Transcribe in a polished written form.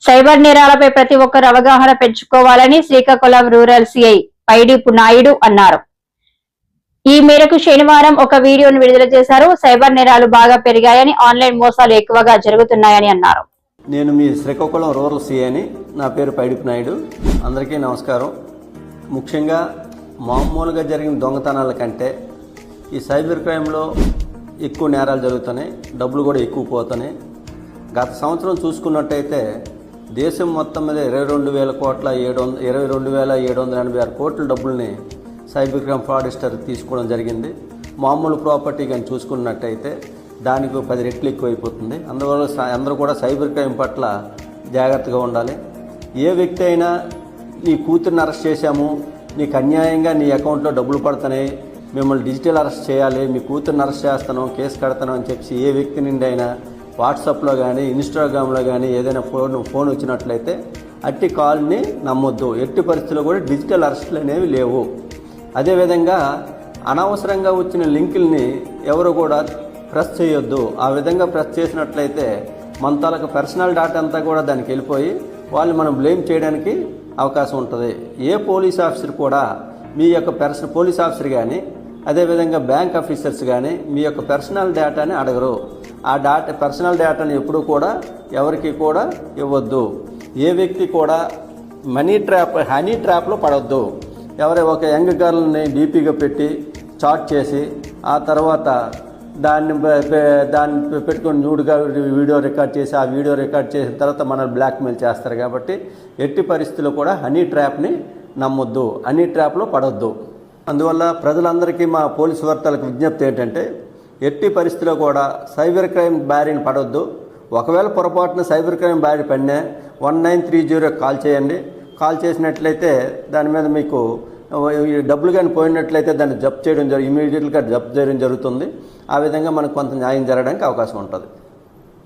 Cyber నేరాలపై ప్రతి ఒక్కరు అవగాహన పెంచుకోవాలని శ్రీకాకుళం రూరల్ సిఐ పైడిపు నాయుడు అన్నారు. ఈ మేరకు శనివారం ఒక వీడియోను విడుదల చేశారు. సైబర్ నేరాలు బాగా పెరిగాయని, ఆన్లైన్ మోసాలు ఎక్కువగా జరుగుతున్నాయని అన్నారు. నేను మీ శ్రీకాకుళం రూరల్ సిఐని. నా పేరు పైడిపు నాయుడు. అందరికీ నమస్కారం. ముఖ్యంగా మామూలుగా జరిగిన దొంగతనాల కంటే ఈ సైబర్ క్రైమ్లో ఎక్కువ నేరాలు జరుగుతున్నాయి, డబ్బులు కూడా ఎక్కువ పోతున్నాయి. గత సంవత్సరం చూసుకున్నట్టయితే దేశం మొత్తం మీద 22,786 కోట్ల డబ్బుల్ని సైబర్ క్రైమ్ ఫ్రాడిస్టర్ తీసుకోవడం జరిగింది. మామూలు ప్రాపర్టీ కానీ చూసుకున్నట్టయితే దానికి 10 రెట్లు ఎక్కువైపోతుంది. అందువల్ల అందరూ కూడా సైబర్ క్రైమ్ పట్ల జాగ్రత్తగా ఉండాలి. ఏ వ్యక్తి అయినా నీ కూతుర్ని అరెస్ట్ చేశాము, నీకు అన్యాయంగా నీ అకౌంట్లో డబ్బులు పడుతున్నాయి, మిమ్మల్ని డిజిటల్ అరెస్ట్ చేయాలి, మీ కూతుర్ని అరెస్ట్ చేస్తాను, కేసు కడతాను అని చెప్పి ఏ వ్యక్తి నుండి అయినా వాట్సాప్లో కానీ ఇన్స్టాగ్రామ్లో కానీ ఏదైనా ఫోన్ వచ్చినట్లయితే అట్టి కాల్ని నమ్మొద్దు. ఎట్టి పరిస్థితుల్లో కూడా డిజిటల్ అరెస్టులు అనేవి లేవు. అదేవిధంగా అనవసరంగా వచ్చిన లింకుల్ని ఎవరు కూడా ప్రెస్ చేయొద్దు. ఆ విధంగా ప్రెస్ చేసినట్లయితే మన తాలూకు పర్సనల్ డేటా అంతా కూడా దానికి వెళ్ళిపోయి వాళ్ళు మనం బ్లేమ్ చేయడానికి అవకాశం ఉంటుంది. ఏ పోలీస్ ఆఫీసర్ కూడా మీ యొక్క పోలీస్ ఆఫీసర్ కానీ అదేవిధంగా బ్యాంక్ ఆఫీసర్స్ కానీ మీ యొక్క పర్సనల్ డేటాని అడగరు. ఆ పర్సనల్ డేటాని ఎప్పుడూ కూడా ఎవరికి కూడా ఇవ్వద్దు. ఏ వ్యక్తి కూడా హనీ ట్రాప్లో పడవద్దు. ఒక యంగ్ గర్ల్ని డీపీగా పెట్టి చాట్ చేసి ఆ తర్వాత దాన్ని పెట్టుకొని న్యూడ్గా వీడియో రికార్డ్ చేసి ఆ వీడియో రికార్డ్ చేసిన తర్వాత మనల్ని బ్లాక్మెయిల్ చేస్తారు. కాబట్టి ఎట్టి పరిస్థితుల్లో కూడా హనీ ట్రాప్ని నమ్మొద్దు, హనీ ట్రాప్లో పడవద్దు. అందువల్ల ప్రజలందరికీ మా పోలీసు వర్తలకు విజ్ఞప్తి ఏంటంటే ఎట్టి పరిస్థితిలో కూడా సైబర్ క్రైమ్ బారిన పడవద్దు. ఒకవేళ పొరపాటున సైబర్ క్రైమ్ బారి పడినా 1930 కాల్ చేయండి. కాల్ చేసినట్లయితే దాని మీద మీకు డబ్బులు కానీ పోయినట్లయితే దాన్ని జప్తు చేయడం ఇమీడియట్గా జప్తు చేయడం జరుగుతుంది. ఆ విధంగా మనకు కొంత న్యాయం జరగడానికి అవకాశం ఉంటుంది.